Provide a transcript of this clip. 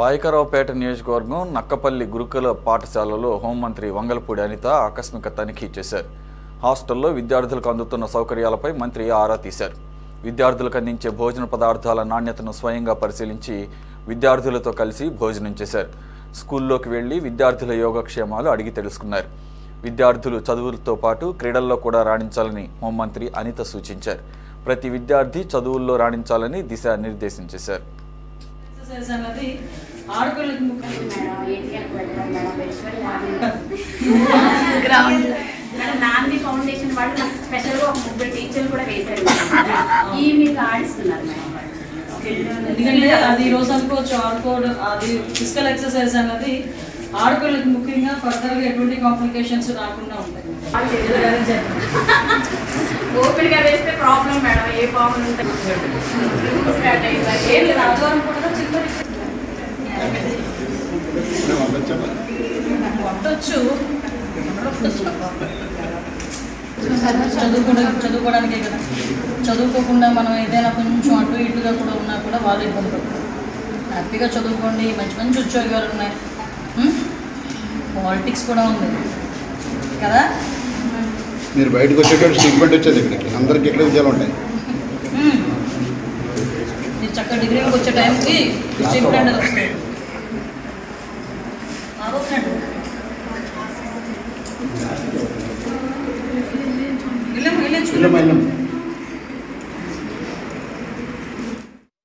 పాయకరావుపేట నియోజకవర్గం నక్కపల్లి గురుకుల పాఠశాలలో హోంమంత్రి వంగలపూడి అనిత ఆకస్మిక తనిఖీ చేశారు. హాస్టల్లో విద్యార్థులకు అందుతున్న సౌకర్యాలపై మంత్రి ఆరా తీశారు. విద్యార్థులకు అందించే భోజన పదార్థాల నాణ్యతను స్వయంగా పరిశీలించి విద్యార్థులతో కలిసి భోజనం చేశారు. స్కూల్లోకి వెళ్లి విద్యార్థుల యోగక్షేమాలు అడిగి తెలుసుకున్నారు. విద్యార్థులు చదువులతో పాటు క్రీడల్లో కూడా రాణించాలని హోంమంత్రి అనిత సూచించారు. ప్రతి విద్యార్థి చదువుల్లో రాణించాలని దిశానిర్దేశం చేశారు. నాంది ఫౌండేషన్ వాళ్ళు నాకు స్పెషల్గా ఒక 3 టీచర్లు కూడా వేశారు. ఈవినింగ్ ఆడిస్తున్నారు ఎందుకంటే అది ఈరోజు అనుకోవచ్చు ఆడుకోవడ అది ఫిజికల్ ఎక్సర్సైజ్ అన్నది ఆడుకోళ్ళకి ముఖ్యంగా ఫర్దర్గా ఎటువంటి కాంప్లికేషన్స్ రాకుండా ఉంటాయి. ఓపెన్గా వేస్తే ప్రాబ్లం మేడం, ఏ ప్రాబ్లం ఉంటుంది ఆదివారం కూడా చిన్న వంటొచ్చు చదువుకోవడానికే కదా. చదువుకోకుండా మనం ఏదైనా కొంచెం అటు ఇటుగా కూడా ఉన్నా కూడా వాళ్ళు ఇబ్బంది పడతారు. హ్యాపీగా చదువుకోండి, మంచి మంచి ఉద్యోగాలు ఉన్నాయి, పాలిటిక్స్ కూడా ఉంది కదా. మీరు బయటకు వచ్చేటప్పుడు స్టేట్మెంట్ వచ్చేది ఇక్కడికి అందరికి ఎక్కడ ఉద్యోగాలు ఉంటాయి. మీరు చక్కగా డిగ్రీకి వచ్చే టైంకి స్టేట్మెంట్ వస్తుంది. వెళ్ళాము